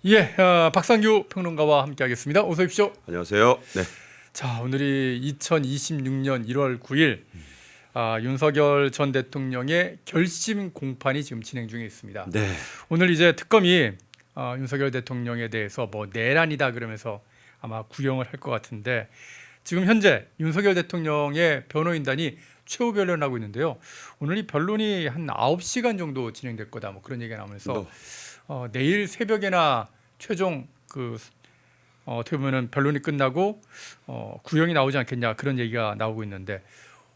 예, 박상규 평론가와 함께하겠습니다. 어서 오십시오. 안녕하세요. 네. 자, 오늘이 2026년 1월 9일 윤석열 전 대통령의 결심 공판이 지금 진행 중에 있습니다. 네. 오늘 이제 특검이 윤석열 대통령에 대해서 뭐 내란이다 그러면서 아마 구형을 할 것 같은데 지금 현재 윤석열 대통령의 변호인단이 최후 변론하고 있는데요. 오늘 이 변론이 한 9시간 정도 진행될 거다 뭐 그런 얘기가 나오면서 내일 새벽에나 최종 어떻게 보면은 변론이 끝나고 구형이 나오지 않겠냐 그런 얘기가 나오고 있는데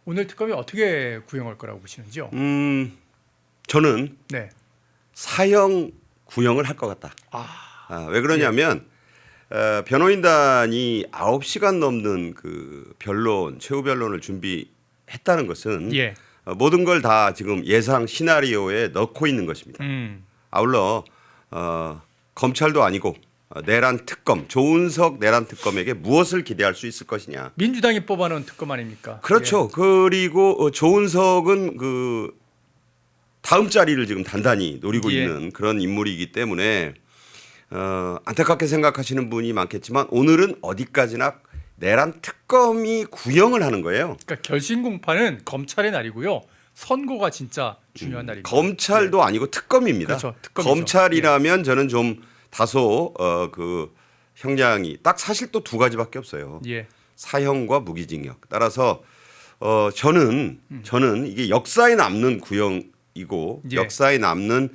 오늘 특검이 어떻게 구형할 거라고 보시는지요? 저는 네. 사형 구형을 할 것 같다. 왜 그러냐면 변호인단이 9시간 넘는 그 변론, 최후 변론을 준비했다는 것은 예. 모든 걸 다 지금 예상 시나리오에 넣고 있는 것입니다. 아울러 검찰도 아니고 내란 특검, 조은석 내란 특검에게 무엇을 기대할 수 있을 것이냐. 민주당이 뽑아놓은 특검 아닙니까? 그렇죠. 그리고 조은석은 그 다음 자리를 지금 단단히 노리고 있는 그런 인물이기 때문에 안타깝게 생각하시는 분이 많겠지만 오늘은 어디까지나 내란 특검이 구형을 하는 거예요. 그러니까 결심 공판은 검찰의 날이고요. 선고가 진짜 중요한 날입니다. 검찰도 아니고 특검입니다. 그렇죠. 특검이죠. 검찰이라면 저는 좀 다소 그 형량이 딱 사실 또 두 가지밖에 없어요. 예. 사형과 무기징역. 따라서 저는 이게 역사에 남는 구형이고 역사에 남는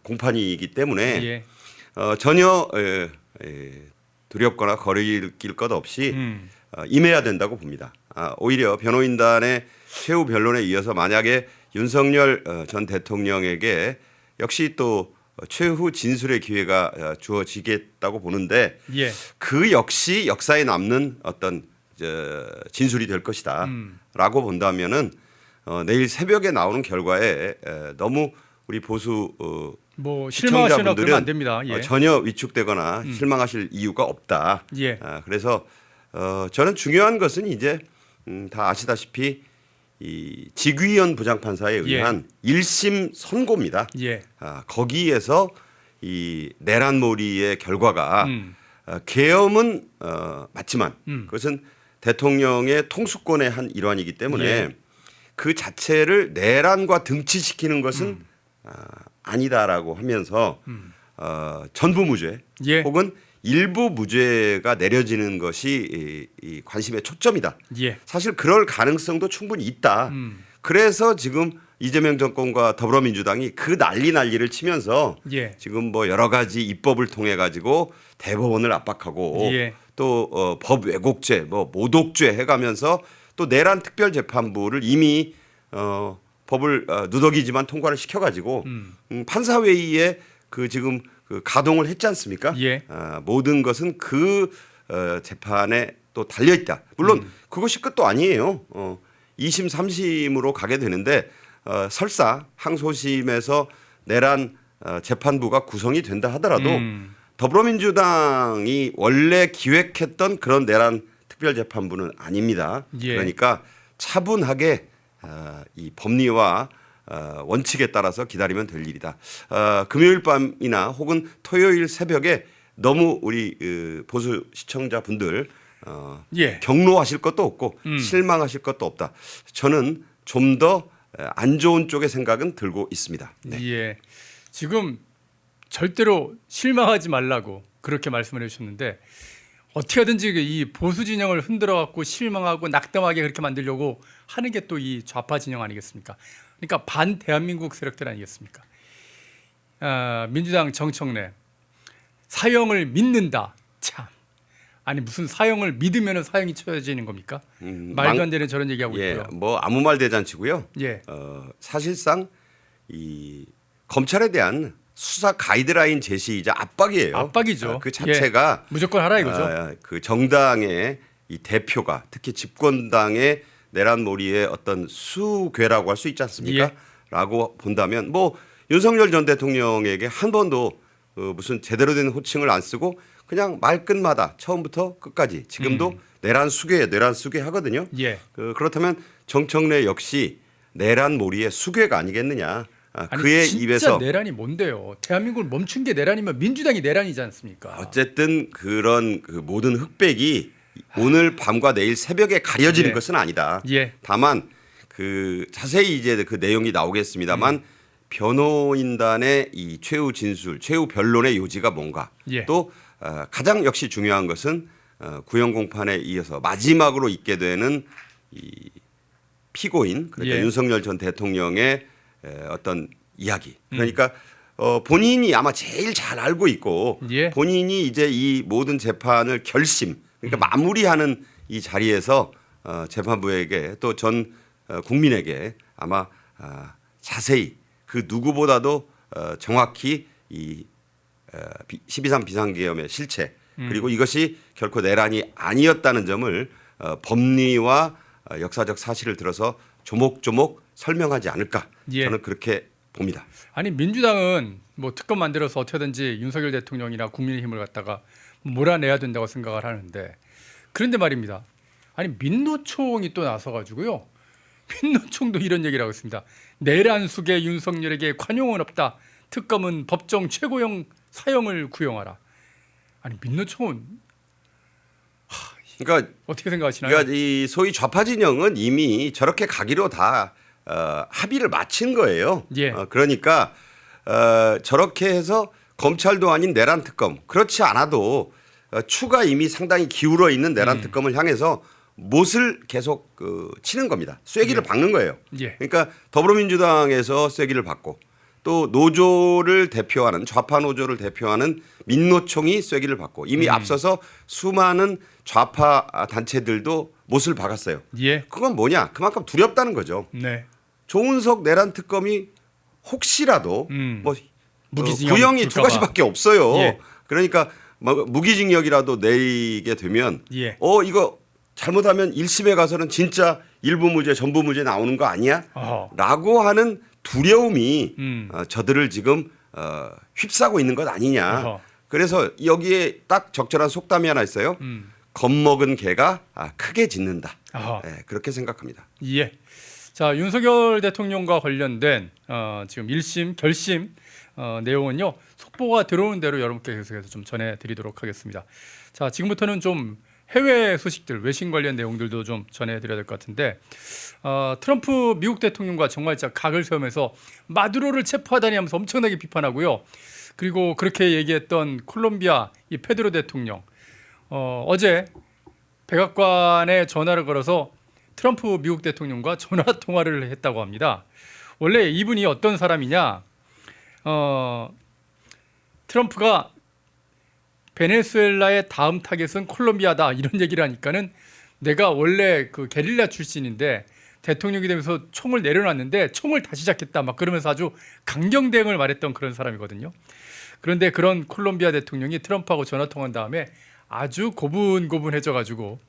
공판이기 때문에 전혀 두렵거나 거리낄 것 없이 임해야 된다고 봅니다. 오히려 변호인단의 최후 변론에 이어서 만약에 윤석열 전 대통령에게 역시 또 최후 진술의 기회가 주어지겠다고 보는데 그 역시 역사에 남는 어떤 진술이 될 것이다라고 본다면은 내일 새벽에 나오는 결과에 너무 우리 보수 뭐 실망하시거나 그러면 안 됩니다. 전혀 위축되거나 실망하실 이유가 없다. 그래서 저는 중요한 것은 이제 다 아시다시피 이 직위원 부장판사에 의한 1심 선고입니다. 거기에서 이 내란몰이의 결과가 계엄은 맞지만 그것은 대통령의 통수권의 한 일환이기 때문에 그 자체를 내란과 등치시키는 것은 아니다라고 하면서 전부 무죄 혹은 일부 무죄가 내려지는 것이 이 관심의 초점이다. 사실 그럴 가능성도 충분히 있다. 그래서 지금 이재명 정권과 더불어민주당이 그 난리를 치면서 지금 뭐 여러 가지 입법을 통해 가지고 대법원을 압박하고 또 법 왜곡죄, 뭐 모독죄 해가면서 또 내란 특별재판부를 이미 법을 누더기지만 통과를 시켜가지고 판사회의에 그 지금 그 가동을 했지 않습니까? 모든 것은 그 재판에 또 달려 있다. 물론 그것이 끝도 아니에요. 2심, 3심으로 가게 되는데 설사 항소심에서 내란 재판부가 구성이 된다 하더라도 더불어민주당이 원래 기획했던 그런 내란 특별재판부는 아닙니다. 그러니까 차분하게 이 법리와 원칙에 따라서 기다리면 될 일이다. 금요일 밤이나 혹은 토요일 새벽에 너무 우리 보수 시청자분들 경로하실 것도 없고 실망하실 것도 없다. 저는 좀 더 안 좋은 쪽의 생각은 들고 있습니다. 지금 절대로 실망하지 말라고 그렇게 말씀을 해주셨는데 어떻게 하든지 이 보수 진영을 흔들어 갖고 실망하고 낙담하게 그렇게 만들려고 하는 게 또 이 좌파 진영 아니겠습니까? 그러니까 반 대한민국 세력들 아니겠습니까? 민주당 정청래 사형을 믿는다. 참 아니 무슨 사형을 믿으면 사형이 쳐지는 겁니까? 말도 안 되는 저런 얘기하고 있고요. 뭐 아무 말 대잔치고요. 사실상 이 검찰에 대한 수사 가이드라인 제시이자 압박이에요. 압박이죠. 그 자체가 무조건 하라 이거죠. 그 정당의 이 대표가 특히 집권당의 내란몰이의 어떤 수괴라고 할 수 있지 않습니까? 라고 본다면 뭐 윤석열 전 대통령에게 한 번도 무슨 제대로 된 호칭을 안 쓰고 그냥 말끝마다 처음부터 끝까지 지금도 내란 수괴 하거든요. 그렇다면 정청래 역시 내란몰이의 수괴가 아니겠느냐. 아니, 그의 진짜 입에서 내란이 뭔데요? 대한민국을 멈춘 게 내란이면 민주당이 내란이지 않습니까? 어쨌든 그런 그 모든 흑백이 오늘 밤과 내일 새벽에 가려지는 예. 것은 아니다. 예. 다만 그 자세히 이제 그 내용이 나오겠습니다만 변호인단의 이 최후 진술, 최후 변론의 요지가 뭔가 예. 또 가장 역시 중요한 것은 구형 공판에 이어서 마지막으로 있게 되는 이 피고인 그러니까 예. 윤석열 전 대통령의 어떤 이야기 그러니까 본인이 아마 제일 잘 알고 있고 예. 본인이 이제 이 모든 재판을 결심 그러니까 마무리하는 이 자리에서 재판부에게 또 전 국민에게 아마 자세히 그 누구보다도 정확히 이 12.3 비상계엄의 실체 그리고 이것이 결코 내란이 아니었다는 점을 법리와 역사적 사실을 들어서 조목조목 설명하지 않을까 예. 저는 그렇게 봅니다. 아니 민주당은 뭐 특검 만들어서 어떻게든지 윤석열 대통령이나 국민의힘을 갖다가 몰아내야 된다고 생각을 하는데 그런데 말입니다. 아니 민노총이 또 나서가지고요. 민노총도 이런 얘기를 하고 있습니다. 내란 속에 윤석열에게 관용은 없다. 특검은 법정 최고형 사형을 구형하라. 아니 민노총은 그러니까 어떻게 생각하시나요? 그러니까 이 소위 좌파 진영은 이미 저렇게 가기로 다 합의를 마친 거예요. 예. 그러니까 저렇게 해서 검찰도 아닌 내란 특검 그렇지 않아도 추가 이미 상당히 기울어 있는 내란 특검을 향해서 못을 계속 치는 겁니다. 쐐기를 박는 거예요. 예. 그러니까 더불어민주당에서 쐐기를 박고 또 노조를 대표하는 좌파 노조를 대표하는 민노총이 쐐기를 박고 이미 앞서서 수많은 좌파 단체들도 못을 박았어요. 예. 그건 뭐냐? 그만큼 두렵다는 거죠. 네. 조은석 내란 특검이 혹시라도 뭐 무기징역 구형이 두 줄까 봐. 가지밖에 없어요. 예. 그러니까 뭐 무기징역이라도 내리게 되면 예. 이거 잘못하면 1심에 가서는 진짜 일부 무죄 전부 무죄 나오는 거 아니야? 어허. 라고 하는 두려움이 저들을 지금 휩싸고 있는 것 아니냐. 어허. 그래서 여기에 딱 적절한 속담이 하나 있어요. 겁먹은 개가 크게 짖는다. 어허. 네, 그렇게 생각합니다. 예. 자 윤석열 대통령과 관련된 지금 1심 결심 내용은요 속보가 들어오는 대로 여러분께 계속해서 좀 전해드리도록 하겠습니다. 자 지금부터는 좀 해외 소식들 외신 관련 내용들도 좀 전해드려야 될 것 같은데 트럼프 미국 대통령과 정말 진짜 각을 세우면서 마두로를 체포하다니 하면서 엄청나게 비판하고요. 그리고 그렇게 얘기했던 콜롬비아 이 페드로 대통령 어제 백악관에 전화를 걸어서 트럼프 미국 대통령과 전화 통화를 했다고 합니다. 원래 이분이 어떤 사람이냐? 트럼프가 베네수엘라의 다음 타겟은 콜롬비아다 이런 얘기를 하니까는 내가 원래 그 게릴라 출신인데 대통령이 되면서 총을 내려놨는데 총을 다시 잡겠다 막 그러면서 아주 강경 대응을 말했던 그런 사람이거든요. 그런데 그런 콜롬비아 대통령이 트럼프하고 전화 통화한 다음에 아주 고분고분해져가지고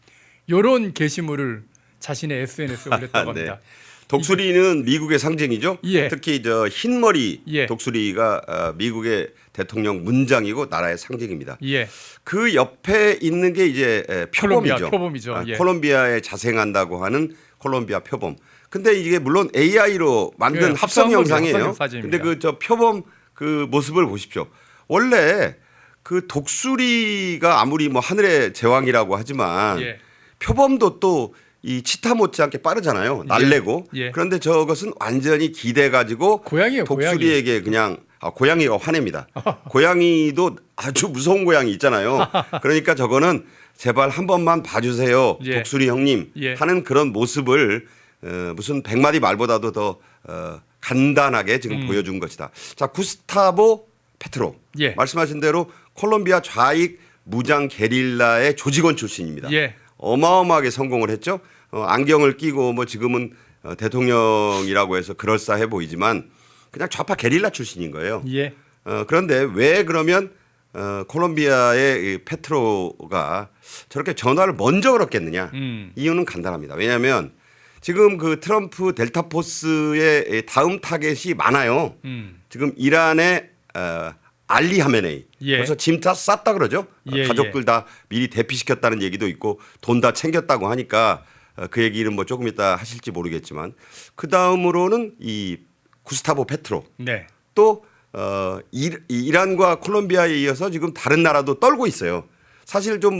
이런 게시물을 자신의 SNS에 올렸다고 네. 합니다. 독수리는 미국의 상징이죠. 예. 특히 저 흰머리 예. 독수리가 미국의 대통령 문장이고 나라의 상징입니다. 예, 그 옆에 있는 게 이제 콜롬비아 표범이죠. 표범이죠. 예. 콜롬비아에 자생한다고 하는 콜롬비아 표범. 근데 이게 물론 AI로 만든 예, 합성 합성한 거죠. 영상이에요. 합성 사진입니다. 근데 그 저 표범 그 모습을 보십시오. 원래 그 독수리가 아무리 뭐 하늘의 제왕이라고 하지만 예. 표범도 또 이 치타 못지않게 빠르잖아요. 날래고. 예. 그런데 저것은 완전히 기대 가지고 고양이에요. 독수리에게 그냥 고양이가 화냅니다. 고양이도 아주 무서운 고양이 있잖아요. 그러니까 저거는 제발 한 번만 봐주세요. 예. 독수리 형님 예. 하는 그런 모습을 무슨 100마디 말보다도 더 간단하게 지금 보여준 것이다. 자, 구스타보 페트로. 예. 말씀하신 대로 콜롬비아 좌익 무장 게릴라의 조직원 출신입니다. 예. 어마어마하게 성공을 했죠. 안경을 끼고 뭐 지금은 대통령이라고 해서 그럴싸해 보이지만 그냥 좌파 게릴라 출신인 거예요. 예. 그런데 왜 그러면 콜롬비아의 이 페트로가 저렇게 전화를 먼저 걸었겠느냐? 이유는 간단합니다. 왜냐하면 지금 그 트럼프 델타 포스의 다음 타겟이 많아요. 지금 이란의 알리 하메네이. 예. 그래서 짐 다 쌌다 그러죠. 예, 가족들 다 미리 대피시켰다는 얘기도 있고 돈 다 챙겼다고 하니까 그 얘기는 뭐 조금 이따 하실지 모르겠지만 그 다음으로는 이 구스타보 페트로 네. 또 이란과 콜롬비아에 이어서 지금 다른 나라도 떨고 있어요. 사실 좀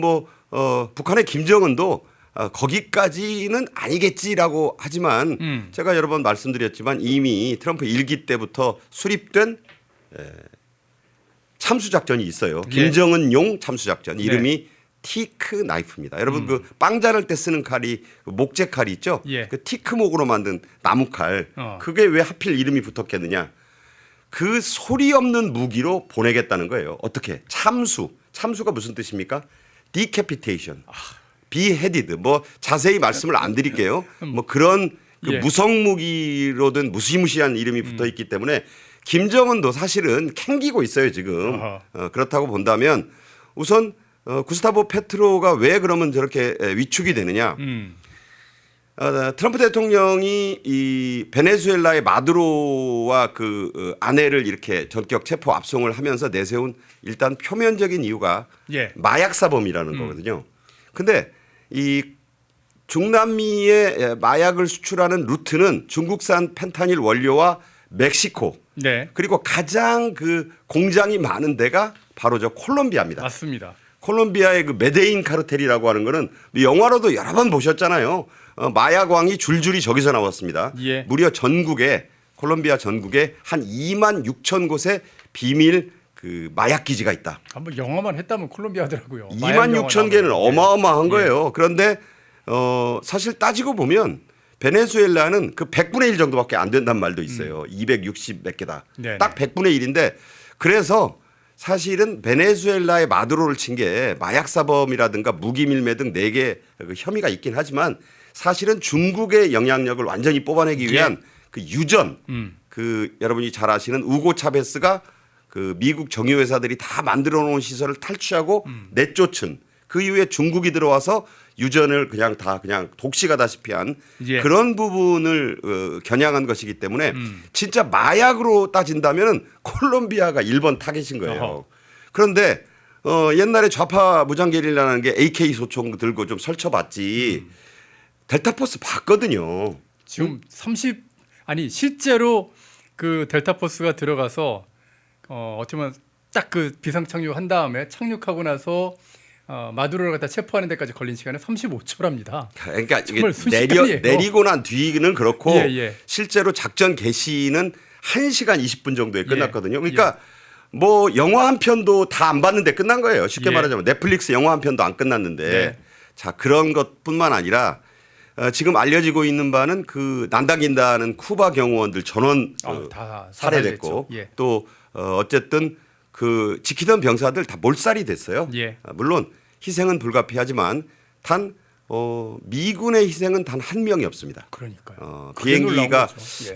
북한의 김정은도 거기까지는 아니겠지라고 하지만 제가 여러 번 말씀드렸지만 이미 트럼프 일기 때부터 수립된 참수작전이 있어요. 예. 김정은용 참수작전 이름이 네. 티크 나이프입니다. 여러분 그 빵 자를 때 쓰는 칼이 그 목재 칼이 있죠. 예. 그 티크목으로 만든 나무 칼. 그게 왜 하필 이름이 붙었겠느냐. 그 소리 없는 무기로 보내겠다는 거예요. 어떻게? 참수가 무슨 뜻입니까? decapitation, beheaded. 뭐 자세히 말씀을 안 드릴게요. 뭐 그런 그 예. 무성 무기로든 무시무시한 이름이 붙어 있기 때문에 김정은도 사실은 캥기고 있어요 지금. 그렇다고 본다면 우선 구스타보 페트로가 왜 그러면 저렇게 위축이 되느냐? 트럼프 대통령이 이 베네수엘라의 마두로와 그 아내를 이렇게 전격 체포 압송을 하면서 내세운 일단 표면적인 이유가 예. 마약 사범이라는 거거든요. 근데 이 중남미에 마약을 수출하는 루트는 중국산 펜타닐 원료와 멕시코 네. 그리고 가장 그 공장이 많은 데가 바로 저 콜롬비아입니다. 맞습니다. 콜롬비아의 그 메데인 카르텔이라고 하는 거는 영화로도 여러 번 보셨잖아요. 마약왕이 줄줄이 저기서 나왔습니다. 예. 무려 콜롬비아 전국에 한 2만 6천 곳에 비밀 그 마약 기지가 있다. 한번 영화만 했다면 콜롬비아더라고요. 2만 6천 개는 어마어마한 거예요. 그런데 사실 따지고 보면 베네수엘라는 그 100분의 1 정도밖에 안 된단 말도 있어요. 260 몇 개다. 네네. 딱 100분의 1인데 그래서 사실은 베네수엘라의 마두로를 친 게 마약 사범이라든가 무기 밀매 등 4개 그 혐의가 있긴 하지만 사실은 중국의 영향력을 완전히 뽑아내기 위한 그 유전 그 여러분이 잘 아시는 우고 차베스가 그 미국 정유회사들이 다 만들어 놓은 시설을 탈취하고 내쫓은 그 이후에 중국이 들어와서 유전을 그냥 독식하다시피 한 예. 그런 부분을 겨냥한 것이기 때문에 진짜 마약으로 따진다면 콜롬비아가 1번 타겟인 거예요. 어허. 그런데 옛날에 좌파 무장게릴라라는 게 AK 소총 들고 좀 설쳐봤지 델타포스 봤거든요. 지금 실제로 그 델타포스가 들어가서 어떻게 보면 딱 그 비상 착륙한 다음에 착륙하고 나서 마두로를 갖다 체포하는 데까지 걸린 시간은 35초랍니다. 그러니까 이게 정말 순식간이에요. 내리고 난 뒤는 그렇고 예. 실제로 작전 개시는 1시간 20분 정도에 끝났거든요. 예. 그러니까 뭐 영화 한 편도 다 안 봤는데 끝난 거예요. 쉽게 예. 말하자면 넷플릭스 영화 한 편도 안 끝났는데 네. 자 그런 것뿐만 아니라 지금 알려지고 있는 바는 그 난다긴다는 쿠바 경호원들 전원 다 살해됐고 예. 또 어쨌든 그 지키던 병사들 다 몰살이 됐어요. 예. 물론 희생은 불가피하지만 미군의 희생은 단 한 명이 없습니다. 그러니까요. 비행기가 예.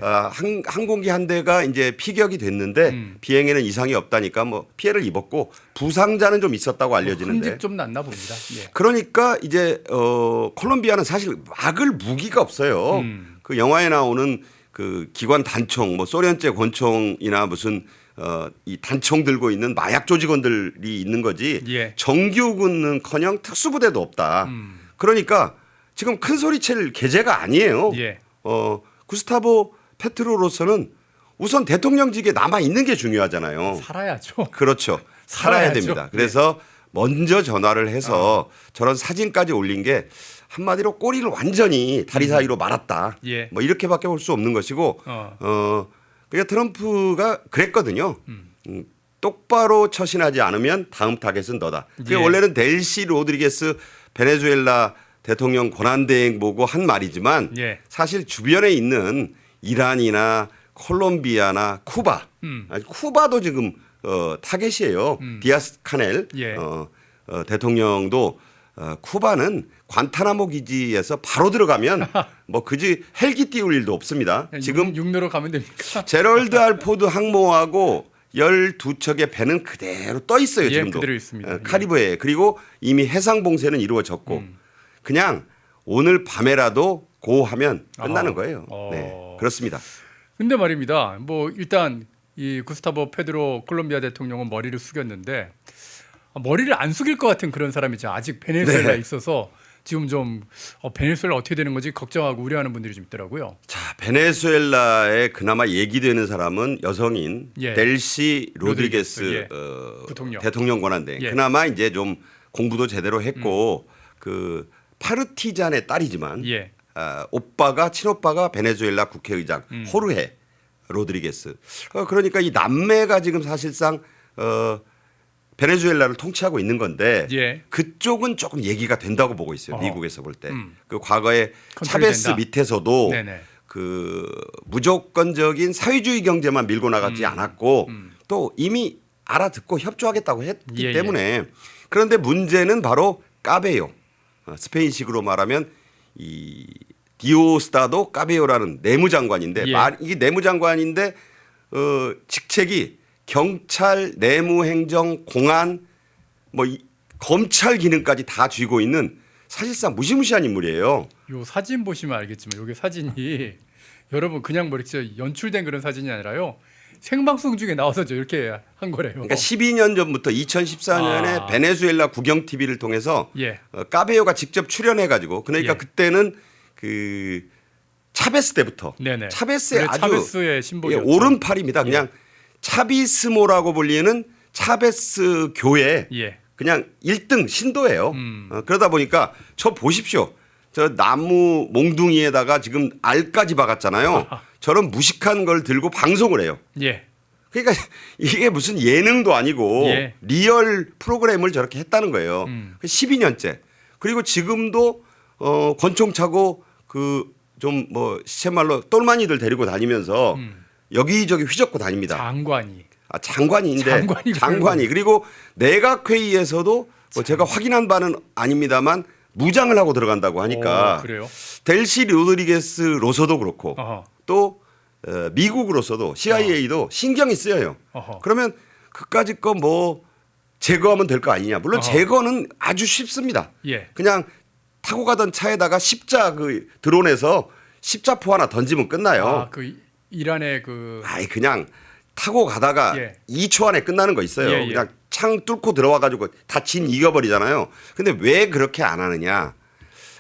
항공기 한 대가 이제 피격이 됐는데 비행에는 이상이 없다니까 뭐 피해를 입었고 부상자는 좀 있었다고 알려지는데 흠집 좀 났나 봅니다. 예. 그러니까 이제 콜롬비아는 사실 막을 무기가 없어요. 그 영화에 나오는 그 기관 단총, 뭐 소련제 권총이나 무슨 이 단총 들고 있는 마약 조직원들이 있는 거지. 예. 정규군은커녕 특수부대도 없다. 그러니까 지금 큰 소리 칠 계제가 아니에요. 예. 구스타보 페트로로서는 우선 대통령직에 남아 있는 게 중요하잖아요. 살아야죠. 그렇죠. 살아야 살아야죠. 됩니다. 그래서 먼저 전화를 해서 저런 사진까지 올린 게 한마디로 꼬리를 완전히 다리 사이로 말았다. 예. 뭐 이렇게밖에 볼 수 없는 것이고 그러니까 트럼프가 그랬거든요. 똑바로 처신하지 않으면 다음 타겟은 너다. 그게 예. 원래는 델시 로드리게스 베네수엘라 대통령 권한대행 보고 한 말이지만 예. 사실 주변에 있는 이란이나 콜롬비아나 쿠바, 쿠바도 지금 타겟이에요. 디아스 카넬 예. 대통령도 쿠바는 관타나모 기지에서 바로 들어가면 뭐 그지 헬기 띄울 일도 없습니다. 지금 육로로 가면 됩니까? 제럴드 알 포드 항모하고 12척의 배는 그대로 떠 있어요. 예, 지금도. 그대로 있습니다. 카리브해에. 그리고 이미 해상 봉쇄는 이루어졌고 그냥 오늘 밤에라도 고하면 끝나는 거예요. 네, 그렇습니다. 근데 말입니다. 뭐 일단 이 구스타보 페드로 콜롬비아 대통령은 머리를 숙였는데 머리를 안 숙일 것 같은 그런 사람이죠. 아직 베네수엘라에 네. 있어서 지금 좀 베네수엘라 어떻게 되는 건지 걱정하고 우려하는 분들이 좀 있더라고요. 자, 베네수엘라에 그나마 얘기되는 사람은 여성인 예. 델시 로드리게스 로드리게스, 부통령. 대통령 권한대행. 예. 그나마 이제 좀 공부도 제대로 했고 그 파르티잔의 딸이지만 예. 친오빠가 베네수엘라 국회의장 호르헤 로드리게스. 그러니까 이 남매가 지금 사실상 베네수엘라를 통치하고 있는 건데 예. 그쪽은 조금 얘기가 된다고 보고 있어요. 어허. 미국에서 볼 때. 그 과거에 컨트롤이 차베스 된다. 밑에서도 네네. 그 무조건적인 사회주의 경제만 밀고 나가지 않았고 또 이미 알아듣고 협조하겠다고 했기 예, 때문에 그런데 문제는 바로 까베요. 스페인식으로 말하면 이 디오스타도 까베요라는 내무장관인데 예. 이게 내무장관인데 직책이 경찰, 내무행정, 공안, 검찰 기능까지 다 쥐고 있는 사실상 무시무시한 인물이에요. 요 사진 보시면 알겠지만 요게 사진이 여러분 그냥 뭐 이렇게 연출된 그런 사진이 아니라요. 생방송 중에 나와서 이렇게 한 거래요. 그러니까 12년 전부터 2014년에 베네수엘라 국영 TV를 통해서 예. 까베요가 직접 출연해가지고 그러니까 예. 그때는 그 차베스 때부터 네네. 차베스의 그래, 아주 차베스의 신복이었죠. 오른팔입니다. 그냥 차비스모라고 불리는 차베스 교회 예. 그냥 1등 신도예요. 그러다 보니까 저 보십시오. 저 나무 몽둥이에다가 지금 알까지 박았잖아요. 저런 무식한 걸 들고 방송을 해요. 예. 그러니까 이게 무슨 예능도 아니고 예. 리얼 프로그램을 저렇게 했다는 거예요. 12년째. 그리고 지금도 권총 차고 그 좀 시체말로 똘마니들 데리고 다니면서 여기저기 휘젓고 다닙니다. 장관이. 장관인데 장관이 그리고 내각회의에서도 제가 확인한 바는 아닙니다만 무장을 하고 들어간다고 하니까 그래요? 델시 로드리게스로서도 그렇고 어허. 또 미국으로서도 CIA도 신경이 쓰여요. 어허. 그러면 그까짓 거 제거하면 될 거 아니냐. 물론 어허. 제거는 아주 쉽습니다. 예. 그냥 타고 가던 차에다가 십자 드론에서 십자포 하나 던지면 끝나요. 그 이란의 그냥 타고 가다가 예. 2초 안에 끝나는 거 있어요. 예, 예. 그냥 창 뚫고 들어와 가지고 다 진 이겨버리잖아요. 근데 왜 그렇게 안 하느냐?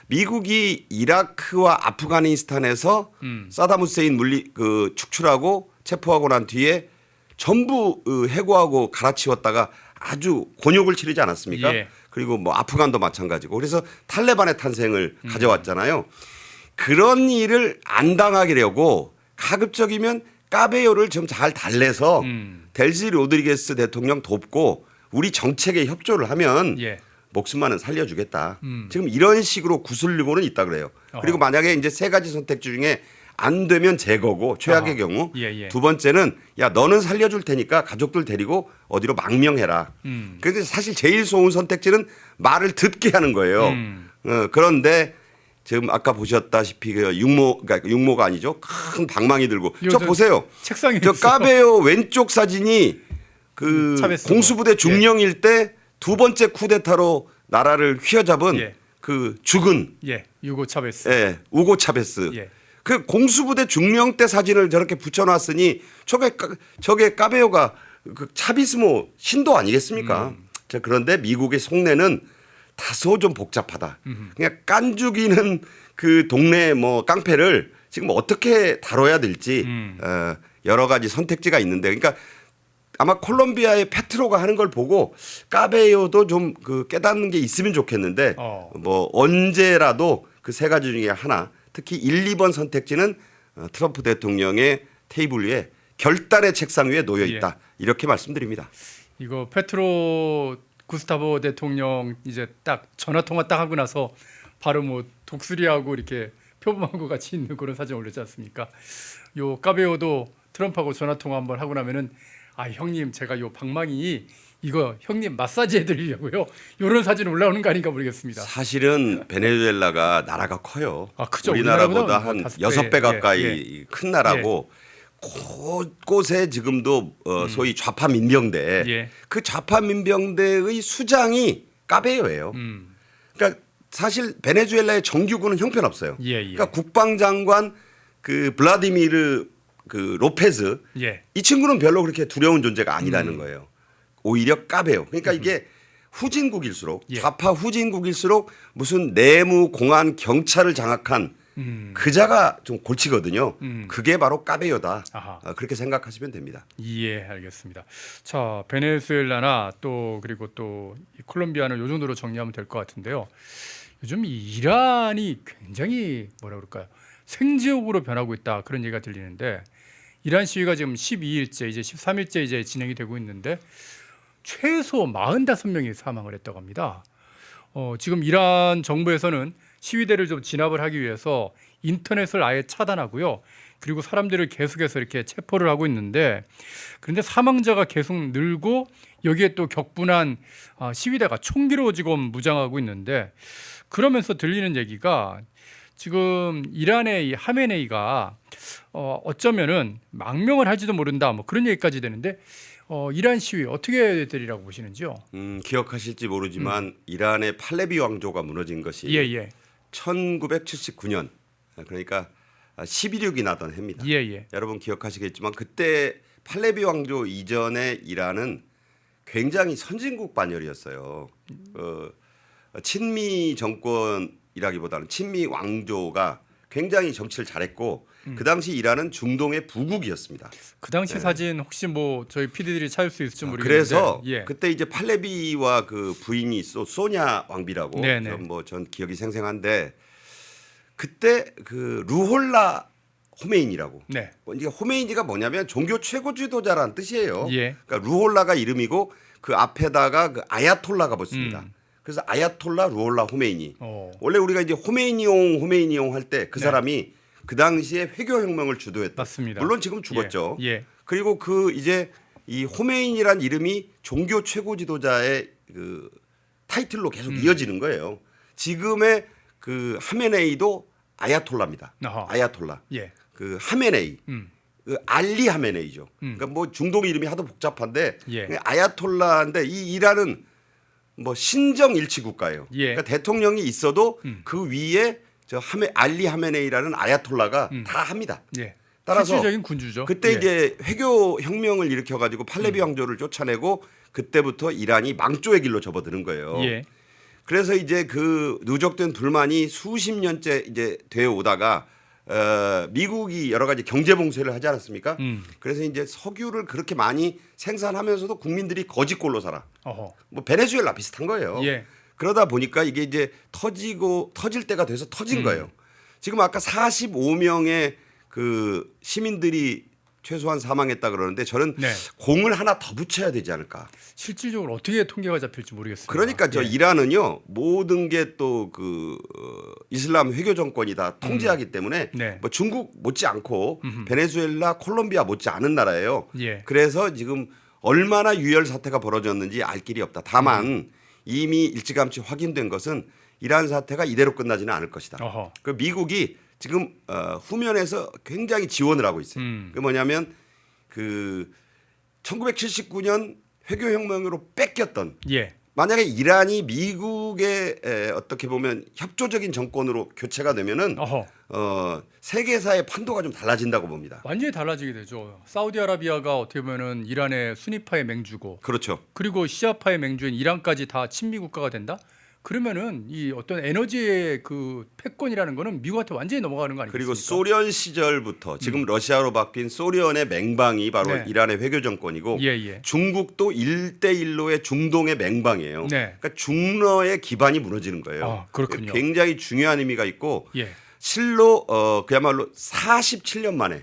미국이 이라크와 아프가니스탄에서 사담 후세인 축출하고 체포하고 난 뒤에 전부 해고하고 갈아치웠다가 아주 곤욕을 치르지 않았습니까? 예. 그리고 아프간도 마찬가지고 그래서 탈레반의 탄생을 가져왔잖아요. 그런 일을 안 당하려고 가급적이면 까베요를 좀 잘 달래서 델시 로드리게스 대통령 돕고 우리 정책에 협조를 하면 예. 목숨만은 살려주겠다. 지금 이런 식으로 구슬리고는 있다 그래요. 그리고 만약에 이제 세 가지 선택 중에 안 되면 제거고 최악의 경우 예. 두 번째는 야 너는 살려줄 테니까 가족들 데리고 어디로 망명해라. 그런데 사실 제일 좋은 선택지는 말을 듣게 하는 거예요. 그런데 지금 아까 보셨다시피 그러니까 육모가 아니죠. 큰 방망이 들고 저 보세요. 책상에 저 까베요 왼쪽 사진이 그 차베스고. 공수부대 중령일 때 두 번째 쿠데타로 나라를 휘어잡은 예. 그 죽은 유고 차베스. 우고 차베스. 예. 그 공수부대 중령 때 사진을 저렇게 붙여놨으니 저게 까베요가 그 차비스모 신도 아니겠습니까? 자, 그런데 미국의 속내는 다소 좀 복잡하다. 그냥 깐 죽이는 그 동네 깡패를 지금 어떻게 다뤄야 될지 여러 가지 선택지가 있는데 그러니까 아마 콜롬비아의 페트로가 하는 걸 보고 까베요도 좀 깨닫는 게 있으면 좋겠는데 언제라도 그 세 가지 중에 하나 특히 1, 2번 선택지는 트럼프 대통령의 테이블 위에 결단의 책상 위에 놓여 있다. 이렇게 말씀드립니다. 이거 페트로 구스타보 대통령 이제 딱 전화 통화 딱 하고 나서 바로 독수리하고 이렇게 표범하고 같이 있는 그런 사진 올렸지 않습니까? 요 까베오도 트럼프하고 전화 통화 한번 하고 나면은 형님 제가 요 방망이 이거 형님 마사지 해드리려고요. 이런 사진 올라오는 거 아닌가 모르겠습니다. 사실은 베네수엘라가 나라가 커요. 크죠. 우리나라보다 한 6배 가까이 예. 큰 나라고 곳곳에 지금도 소위 좌파 민병대 그 좌파 민병대의 수장이 까베요예요. 그러니까 사실 베네수엘라의 정규군은 형편없어요. 그러니까 국방장관 그 블라디미르 그 로페즈 이 친구는 별로 그렇게 두려운 존재가 아니라는 거예요. 오히려 까베요. 그러니까 이게 후진국일수록 예. 좌파 후진국일수록 무슨 내무 공안 경찰을 장악한 그자가 좀 골치거든요. 그게 바로 까베요다. 아하. 그렇게 생각하시면 됩니다. 예, 알겠습니다. 자, 베네수엘라나 또 그리고 또 이 콜롬비아는 요 정도로 정리하면 될 것 같은데요. 요즘 이 이란이 굉장히 뭐라 그럴까요? 생지옥으로 변하고 있다 그런 얘기가 들리는데 이란 시위가 지금 12일째 이제 13일째 이제 진행이 되고 있는데 최소 45명이 사망을 했다고 합니다. 지금 이란 정부에서는 시위대를 좀 진압을 하기 위해서 인터넷을 아예 차단하고요. 그리고 사람들을 계속해서 이렇게 체포를 하고 있는데 그런데 사망자가 계속 늘고 여기에 또 격분한 시위대가 총기로 지금 무장하고 있는데 그러면서 들리는 얘기가 지금 이란의 이 하메네이가 어쩌면은 망명을 할지도 모른다 뭐 그런 얘기까지 되는데 이란 시위 어떻게 되리라고 보시는지요? 기억하실지 모르지만 이란의 팔레비 왕조가 무너진 것이 예. 1979년 그러니까 11.6이 나던 해입니다. 예. 여러분 기억하시겠지만 그때 팔레비 왕조 이전의 이란은 굉장히 선진국 반열이었어요. 친미 정권이라기보다는 친미 왕조가 굉장히 정치를 잘했고 그 당시 이란은 중동의 부국이었습니다. 그 당시 네. 사진 혹시 뭐 저희 PD들이 찾을 수 있을지 모르겠는데 그래서 예. 그때 이제 팔레비와 그 부인이 소냐 왕비라고 네네. 전 기억이 생생한데 그때 그 루홀라 호메인이라고 네. 이게 호메인이가 뭐냐면 종교 최고 지도자라는 뜻이에요. 예. 그러니까 루홀라가 이름이고 그 앞에다가 그 아야톨라가 붙습니다. 그래서 아야톨라 루홀라 호메이니. 원래 우리가 이제 호메이니용 할 때 그 네. 사람이 그 당시에 회교 혁명을 주도했다. 맞습니다. 물론 지금 죽었죠. 예. 그리고 그 이제 이 호메인이란 이름이 종교 최고 지도자의 그 타이틀로 계속 이어지는 거예요. 지금의 그 하메네이도 아야톨라입니다. 아하. 아야톨라. 예. 그 하메네이. 그 알리 하메네이죠. 그러니까 뭐 중동 이름이 하도 복잡한데 예. 아야톨라인데 이 이란은 뭐 신정 일치 국가예요. 예. 그러니까 대통령이 있어도 그 위에 저 알리 하메네이라는 아야톨라가 다 합니다. 예. 따라서 실질적인 군주죠. 그때 예. 이제 회교 혁명을 일으켜 가지고 팔레비 왕조를 쫓아내고 그때부터 이란이 망조의 길로 접어드는 거예요. 예. 그래서 이제 그 누적된 불만이 수십 년째 이제 되어 오다가 미국이 여러 가지 경제 봉쇄를 하지 않았습니까? 그래서 이제 석유를 그렇게 많이 생산하면서도 국민들이 거지꼴로 살아. 어허. 뭐 베네수엘라 비슷한 거예요. 예. 그러다 보니까 이게 이제 터질 때가 돼서 터진 거예요. 지금 아까 45명의 그 시민들이 최소한 사망했다 그러는데 저는 네. 공을 하나 더 붙여야 되지 않을까. 실질적으로 어떻게 통계가 잡힐지 모르겠습니다. 그러니까 저 예. 이란은요 모든 게 또 그 이슬람 회교 정권이 다 통제하기 때문에 네. 뭐 중국 못지않고 베네수엘라, 콜롬비아 못지않은 나라예요. 예. 그래서 지금 얼마나 유혈 사태가 벌어졌는지 알 길이 없다. 다만 이미 일찌감치 확인된 것은 이란 사태가 이대로 끝나지는 않을 것이다. 어허. 그 미국이 지금 후면에서 굉장히 지원을 하고 있어요. 그 뭐냐면 그 1979년 회교혁명으로 뺏겼던 예. 만약에 이란이 미국의 어떻게 보면 협조적인 정권으로 교체가 되면은 어허. 세계사의 판도가 좀 달라진다고 봅니다. 완전히 달라지게 되죠. 사우디아라비아가 어떻게 보면은 이란의 수니파의 맹주고 그렇죠. 그리고 시아파의 맹주인 이란까지 다 친미 국가가 된다? 그러면은 이 어떤 에너지의 그 패권이라는 거는 미국한테 완전히 넘어가는 거 아니겠습니까? 그리고 소련 시절부터 지금 러시아로 바뀐 소련의 맹방이 바로 네. 이란의 회교 정권이고 예. 중국도 1대1로의 중동의 맹방이에요. 네. 그러니까 중러의 기반이 무너지는 거예요. 아, 그렇군요. 굉장히 중요한 의미가 있고 예. 실로 그야말로 47년 만에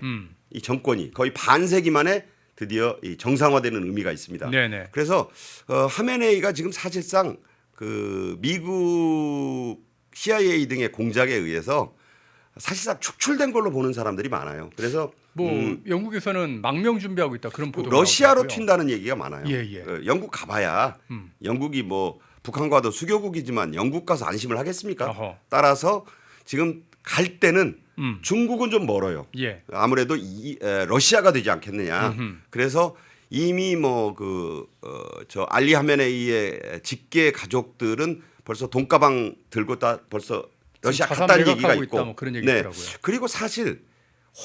이 정권이 거의 반세기 만에 드디어 이 정상화되는 의미가 있습니다. 네네. 그래서 하메네이가 지금 사실상 그 미국 CIA 등의 공작에 의해서 사실상 축출된 걸로 보는 사람들이 많아요. 그래서 뭐 영국에서는 망명 준비하고 있다 그런 보도가 러시아로 나오더라고요. 튄다는 얘기가 많아요. 예. 영국 가봐야 영국이 뭐 북한과도 수교국이지만 영국 가서 안심을 하겠습니까? 어허. 따라서 지금 갈 때는 중국은 좀 멀어요. 예. 아무래도 러시아가 되지 않겠느냐. 그래서 이미 뭐 저 알리 하메네이의 직계 가족들은 벌써 돈가방 들고 다 벌써 러시아 자산 갔다는 얘기가 매각하고 있고. 있다, 뭐 그런 얘기 있더라고요. 그리고 사실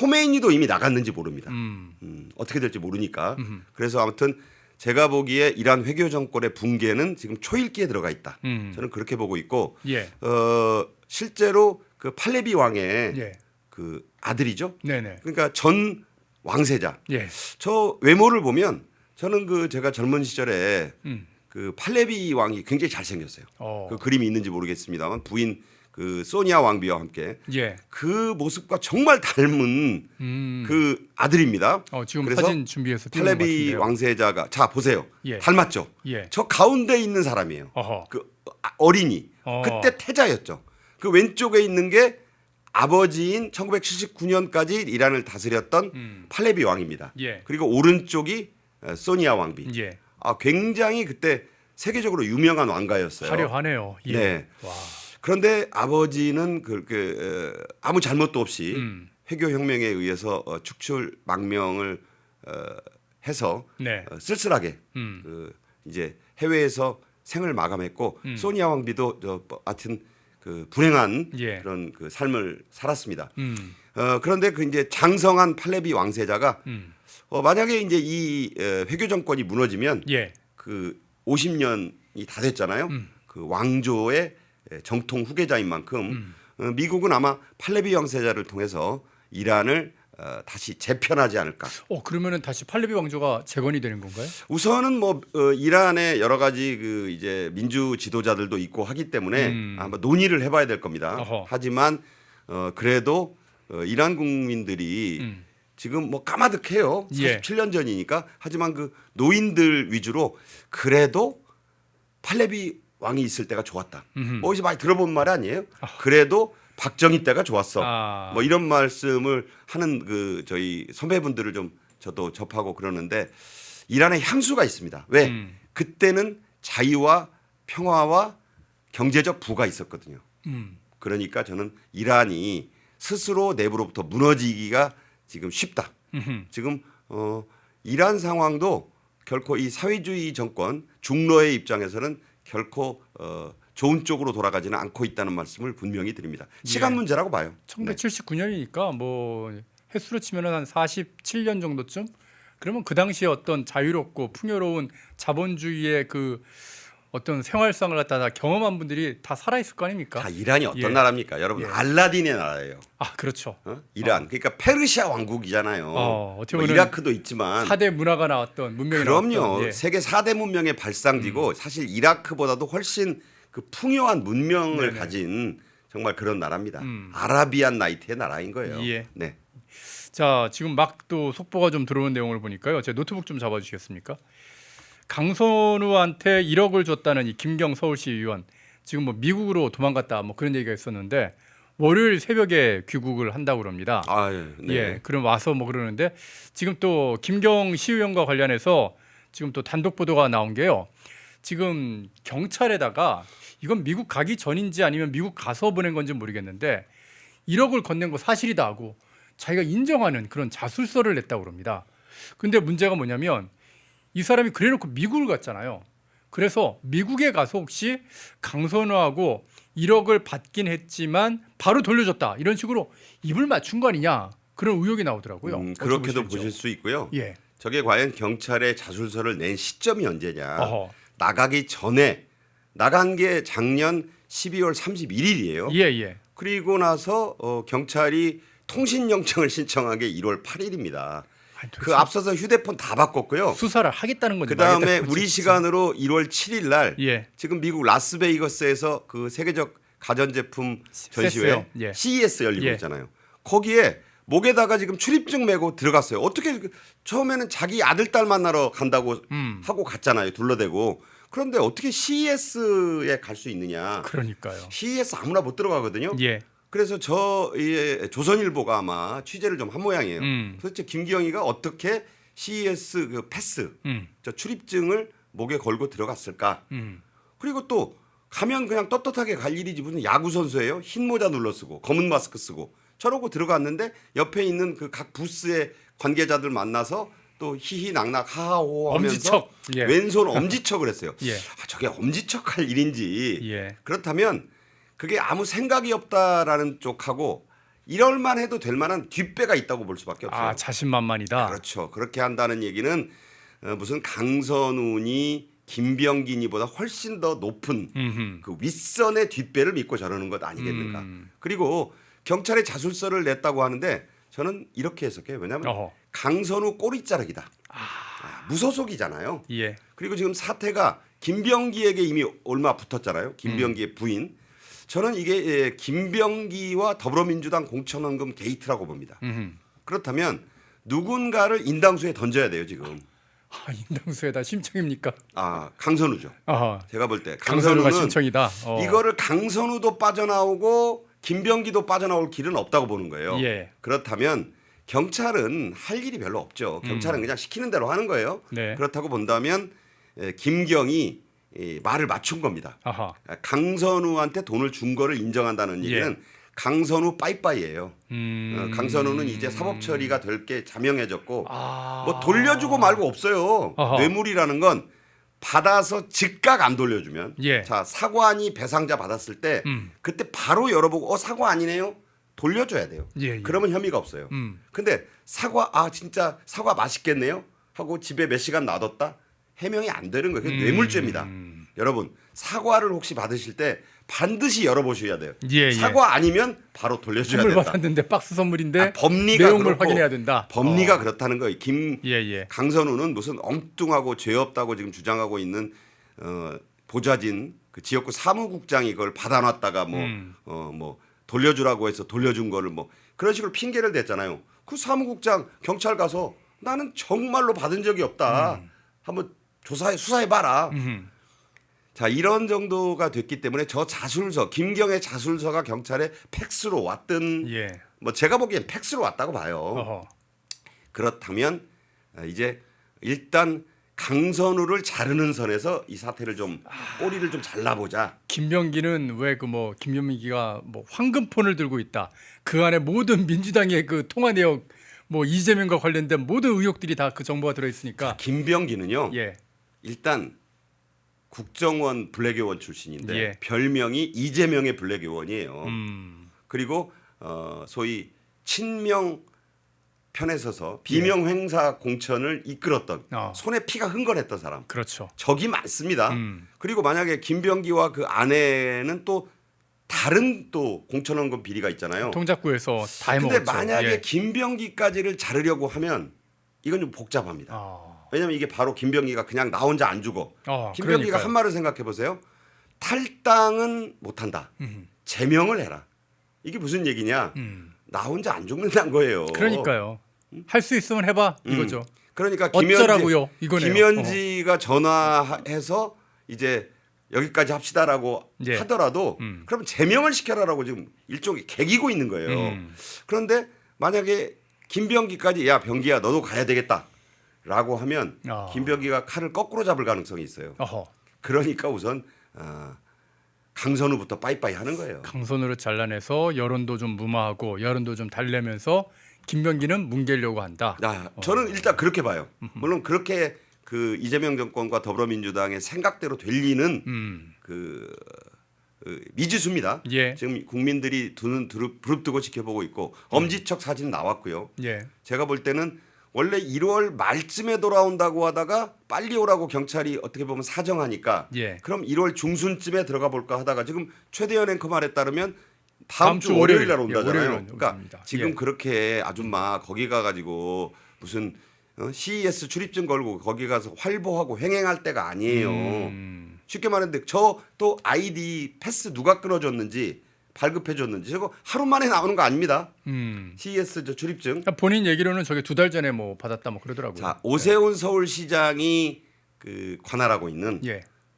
호메이니도 이미 나갔는지 모릅니다. 어떻게 될지 모르니까. 그래서 아무튼 제가 보기에 이란 회교 정권의 붕괴는 지금 초읽기에 들어가 있다. 저는 그렇게 보고 있고 예. 실제로 그 팔레비 왕의 예. 그 아들이죠. 네네. 그러니까 전 왕세자. 예. 저 외모를 보면 저는 그 제가 젊은 시절에 음. 그 팔레비 왕이 굉장히 잘생겼어요. 어. 그 그림이 있는지 모르겠습니다만 부인 그 소니아 왕비와 함께 예. 그 모습과 정말 닮은 그 아들입니다. 지금 그래서 사진 준비해서 띄우는 것 팔레비 같은데요. 왕세자가 자 보세요. 예. 닮았죠. 예. 저 가운데 있는 사람이에요. 어허. 그 어린이. 그때 태자였죠. 그 왼쪽에 있는 게 아버지인 1979년까지 이란을 다스렸던 팔레비 왕입니다. 예. 그리고 오른쪽이 소니아 왕비. 예. 굉장히 그때 세계적으로 유명한 왕가였어요. 화려하네요. 예. 네. 와. 그런데 아버지는 아무 잘못도 없이 회교 혁명에 의해서 축출 망명을 해서 네. 쓸쓸하게 이제 해외에서 생을 마감했고 소니아 왕비도 하여튼 그 불행한 예. 그런 그 삶을 살았습니다. 그런데 그 이제 장성한 팔레비 왕세자가 만약에 이제 이 회교 정권이 무너지면 예. 그 50년이 다 됐잖아요. 그 왕조의 정통 후계자인 만큼 미국은 아마 팔레비 왕세자를 통해서 이란을 다시 재편하지 않을까. 그러면은 다시 팔레비 왕조가 재건이 되는 건가요? 우선은 뭐 이란의 여러 가지 그 이제 민주 지도자들도 있고 하기 때문에 아마 논의를 해봐야 될 겁니다. 어허. 하지만 그래도 이란 국민들이 지금 뭐 까마득해요. 예. 47년 전이니까. 하지만 그 노인들 위주로 그래도 팔레비 왕이 있을 때가 좋았다. 뭐 어디서 많이 들어본 말 아니에요? 그래도 박정희 때가 좋았어. 뭐 이런 말씀을 하는 그 저희 선배분들을 좀 저도 접하고 그러는데 이란의 향수가 있습니다. 왜? 그때는 자유와 평화와 경제적 부가 있었거든요. 그러니까 저는 이란이 스스로 내부로부터 무너지기가 지금 쉽다. 지금 이란 상황도 결코 이 사회주의 정권 중러의 입장에서는 결코 좋은 쪽으로 돌아가지는 않고 있다는 말씀을 분명히 드립니다. 시간 예. 문제라고 봐요. 1979년이니까 뭐 횟수로 치면은 한 47년 정도쯤. 그러면 그 당시에 어떤 자유롭고 풍요로운 자본주의의 그 어떤 생활상을 갖다 경험한 분들이 다 살아 있을 거 아닙니까? 자, 이란이 어떤 예. 나라입니까? 여러분 예. 알라딘의 나라예요. 그렇죠. 이란. 그러니까 페르시아 왕국이잖아요. 어떻게 뭐 보면 이라크도 있지만 4대 문화가 나왔던 문명이 그럼요. 나왔던. 예. 세계 4대 문명의 발상지고 사실 이라크보다도 훨씬 그 풍요한 문명을 네네. 가진 정말 그런 나라입니다. 아라비안 나이트의 나라인 거예요. 예. 네. 자, 지금 막 또 속보가 좀 들어오는 내용을 보니까요. 제 노트북 좀 잡아주시겠습니까? 강선우한테 1억을 줬다는 이 김경 서울시 의원 지금 뭐 미국으로 도망갔다 뭐 그런 얘기가 있었는데 월요일 새벽에 귀국을 한다고 그럽니다. 네. 예, 그럼 와서 뭐 그러는데 지금 또 김경 시의원과 관련해서 지금 또 단독 보도가 나온 게요. 지금 경찰에다가 이건 미국 가기 전인지 아니면 미국 가서 보낸 건지 모르겠는데 1억을 건넨 거 사실이다 하고 자기가 인정하는 그런 자술서를 냈다고 그럽니다. 근데 문제가 뭐냐면 이 사람이 그래놓고 미국을 갔잖아요. 그래서 미국에 가서 혹시 강선우하고 1억을 받긴 했지만 바로 돌려줬다 이런 식으로 입을 맞춘 거 아니냐 그런 의혹이 나오더라고요. 그렇게도 어떻게 보실 수 있고요. 예. 저게 과연 경찰에 자술서를 낸 시점이 언제냐. 어허. 나가기 전에 나간 게 작년 12월 31일이에요. 예. 그리고 나서 경찰이 통신영장을 신청한 게 1월 8일입니다. 그 앞서서 휴대폰 다 바꿨고요. 수사를 하겠다는 건지 그다음에 말겠다는 우리 건지. 시간으로 1월 7일 날 예. 지금 미국 라스베이거스에서 그 세계적 가전제품 전시회 예. CES 열리고 예. 있잖아요. 거기에 목에다가 지금 출입증 메고 들어갔어요. 어떻게 처음에는 자기 아들 딸 만나러 간다고 하고 갔잖아요. 둘러대고. 그런데 어떻게 CES에 갈 수 있느냐. 그러니까요. CES 아무나 못 들어가거든요. 예. 그래서 조선일보가 아마 취재를 좀 한 모양이에요. 도대체 김기영이가 어떻게 CES 그 패스, 저 출입증을 목에 걸고 들어갔을까? 그리고 또 가면 그냥 떳떳하게 갈 일이지 무슨 야구 선수예요? 흰 모자 눌러 쓰고 검은 마스크 쓰고 저러고 들어갔는데 옆에 있는 그 각 부스의 관계자들 만나서 또 히히낙낙 하하호 하면서 엄지척. 예. 왼손 엄지척을 했어요. 예. 저게 엄지척할 일인지 예. 그렇다면 그게 아무 생각이 없다라는 쪽하고 이럴만 해도 될 만한 뒷배가 있다고 볼 수밖에 없어요. 자신만만이다. 그렇죠. 그렇게 한다는 얘기는 무슨 강선훈이 김병기니보다 훨씬 더 높은 그 윗선의 뒷배를 믿고 저러는 것 아니겠는가. 그리고 경찰에 자술서를 냈다고 하는데 저는 이렇게 해석해요. 왜냐하면 강선우 꼬리자르기다. 무소속이잖아요. 예. 그리고 지금 사태가 김병기에게 이미 얼마 붙었잖아요. 김병기의 부인. 저는 이게 김병기와 더불어민주당 공천원금 게이트라고 봅니다. 그렇다면 누군가를 인당수에 던져야 돼요 지금. 인당수에다 심청입니까? 강선우죠. 제가 볼 때 강선우가 강선우는 심청이다. 이거를 강선우도 빠져나오고 김병기도 빠져나올 길은 없다고 보는 거예요. 예. 그렇다면 경찰은 할 일이 별로 없죠. 경찰은 그냥 시키는 대로 하는 거예요. 네. 그렇다고 본다면 김경이 말을 맞춘 겁니다. 강선우한테 돈을 준 거를 인정한다는 얘기는 강선우 빠이빠이예요. 강선우는 이제 사법 처리가 될 게 자명해졌고 뭐 돌려주고 말고 없어요. 뇌물이라는 건 받아서 즉각 안 돌려주면 자 사관이 배상자 받았을 때 그때 바로 열어보고 사과 아니네요. 돌려줘야 돼요. 그러면 혐의가 없어요. 근데 사과 진짜 사과 맛있겠네요 하고 집에 몇 시간 놔뒀다 해명이 안 되는 거예요. 그게 뇌물죄입니다. 여러분 사과를 혹시 받으실 때 반드시 열어보셔야 돼요. 사과 아니면 바로 돌려줘야 된다. 선물 받았는데 박스 선물인데 법리가 내용을 그렇고 확인해야 된다. 법리가 그렇다는 거예요. 강선우는 무슨 엉뚱하고 죄 없다고 지금 주장하고 있는 보좌진 그 지역구 사무국장이 그걸 받아놨다가 뭐 돌려주라고 해서 돌려준 거를 뭐 그런 식으로 핑계를 댔잖아요. 그 사무국장 경찰 가서 나는 정말로 받은 적이 없다. 한번 수사해봐라. 자 이런 정도가 됐기 때문에 저 자술서 김경의 자술서가 경찰에 팩스로 왔든 뭐 제가 보기엔 팩스로 왔다고 봐요. 그렇다면 이제 일단 강선우를 자르는 선에서 이 사태를 좀 꼬리를 좀 잘라보자. 김병기는 왜 김병기가 황금폰을 들고 있다. 그 안에 모든 민주당의 그 통화 내역 이재명과 관련된 모든 의혹들이 다 그 정보가 들어 있으니까. 김병기는요. 일단 국정원 블랙의원 출신인데 별명이 이재명의 블랙의원이에요. 그리고 소위 친명 편에 서서 비명 행사 공천을 이끌었던 손에 피가 흥건했던 사람. 그렇죠. 적이 많습니다. 그리고 만약에 김병기와 그 아내는 또 다른 또 공천원금 비리가 있잖아요. 동작구에서 다 해먹었죠. 근데 만약에 김병기까지를 자르려고 하면 이건 좀 복잡합니다. 왜냐하면 이게 바로 김병기가 그냥 나 혼자 안 주고 김병기가 그러니까요. 한 말을 생각해 보세요. 탈당은 못한다. 제명을 해라. 이게 무슨 얘기냐. 나 혼자 안 죽는다는 거예요. 그러니까요. 할 수 있으면 해봐 이거죠. 그러니까 어쩌라고요 이거네요. 김현지가 전화해서 이제 여기까지 합시다라고 하더라도 그럼 제명을 시켜라라고 지금 일종의 개기고 있는 거예요. 그런데 만약에 김병기까지 야 병기야 너도 가야 되겠다라고 하면 김병기가 칼을 거꾸로 잡을 가능성이 있어요. 그러니까 우선 강선우부터 빠이빠이 하는 거예요. 강선우를 잘라내서 여론도 좀 무마하고 여론도 좀 달래면서 김병기는 뭉개려고 한다. 저는 일단 그렇게 봐요. 물론 그렇게 그 이재명 정권과 더불어민주당의 생각대로 될 리는 미지수입니다. 지금 국민들이 두 눈 부릅뜨고 지켜보고 있고 엄지척 사진 나왔고요. 제가 볼 때는 원래 1월 말쯤에 돌아온다고 하다가 빨리 오라고 경찰이 어떻게 보면 사정하니까 그럼 1월 중순쯤에 들어가 볼까 하다가 지금 최대현 앵커 말에 따르면 다음 주 월요일 날 온다잖아요. 그러니까 지금 그렇게 아줌마 거기 가가지고 무슨 CES 출입증 걸고 거기 가서 활보하고 횡행할 때가 아니에요. 쉽게 말했는데 저 또 아이디 패스 누가 끊어줬는지 발급해줬는지 저거 하루 만에 나오는 거 아닙니다. CES 저 출입증. 본인 얘기로는 저게 2달 전에 그러더라고요. 자 오세훈 서울시장이 그 관할하고 있는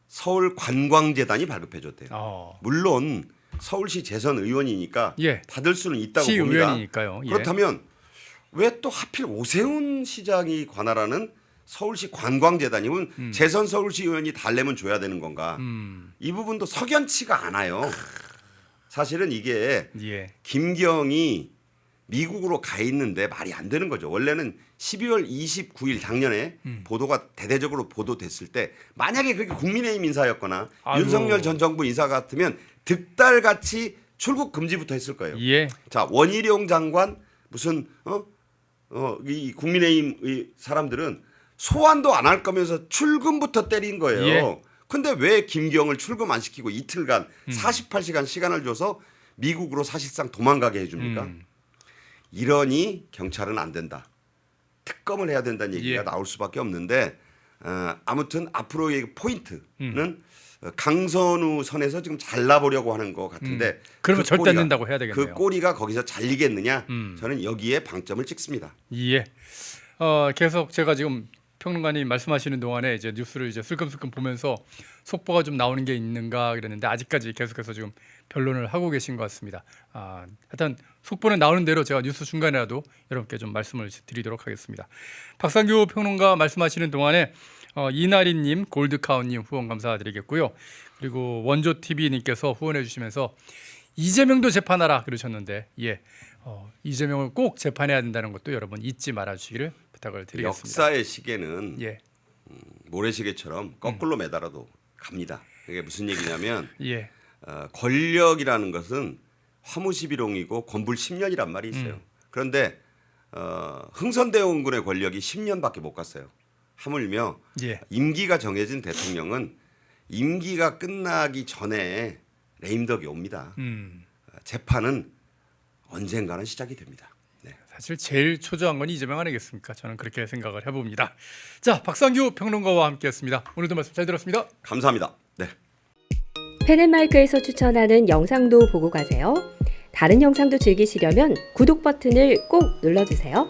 서울관광재단이 발급해줬대요. 물론 서울시 재선 의원이니까 받을 수는 있다고 봅니다. 시의원이니까요. 그렇다면 왜 또 하필 오세훈 시장이 관할하는 서울시 관광재단이 재선 서울시 의원이 달래면 줘야 되는 건가? 이 부분도 석연치가 않아요. 사실은 이게 김경이 미국으로 가 있는데 말이 안 되는 거죠. 원래는 12월 29일 작년에 보도가 대대적으로 보도됐을 때 만약에 그게 국민의힘 인사였거나 윤석열 전 정부 인사 같으면 득달같이 출국 금지부터 했을 거예요. 자 원희룡 장관 무슨 이 국민의힘 사람들은 소환도 안 할 거면서 출금부터 때린 거예요. 예. 근데 왜 김경을 출금 안 시키고 이틀간 48시간 시간을 줘서 미국으로 사실상 도망가게 해줍니까? 이러니 경찰은 안 된다. 특검을 해야 된다는 얘기가 예. 나올 수밖에 없는데 아무튼 앞으로의 포인트는 강선우 선에서 지금 잘라보려고 하는 것 같은데 그러면 그 절대 안 꼬리가- 된다고 해야 되겠네요. 그 꼬리가 거기서 잘리겠느냐? 저는 여기에 방점을 찍습니다. 예. 계속 제가 지금 평론가님 말씀하시는 동안에 이제 뉴스를 이제 슬금슬금 보면서 속보가 좀 나오는 게 있는가 그랬는데 아직까지 계속해서 지금 변론을 하고 계신 것 같습니다. 하여튼 속보는 나오는 대로 제가 뉴스 중간에라도 여러분께 좀 말씀을 드리도록 하겠습니다. 박상규 평론가 말씀하시는 동안에 이나리님, 골드카운님 후원 감사드리겠고요. 그리고 원조TV님께서 후원해 주시면서 이재명도 재판하라 그러셨는데 이재명을 꼭 재판해야 된다는 것도 여러분 잊지 말아주시기를 부탁을 드리겠습니다. 역사의 시계는 예, 모래시계처럼 거꾸로 매달아도 갑니다. 그게 무슨 얘기냐면 예, 권력이라는 것은 화무시비롱이고 권불10년이란 말이 있어요. 그런데 흥선대원군의 권력이 10년밖에 못 갔어요. 하물며 예, 임기가 정해진 대통령은 임기가 끝나기 전에 레임덕이 옵니다. 재판은 언젠가는 시작이 됩니다. 네. 사실 제일 초조한 건 이재명 아니겠습니까? 저는 그렇게 생각을 해봅니다. 자, 박상규 평론가와 함께했습니다. 오늘도 말씀 잘 들었습니다. 감사합니다. 네. 펜앤마이크에서 추천하는 영상도 보고 가세요. 다른 영상도 즐기시려면 구독 버튼을 꼭 눌러주세요.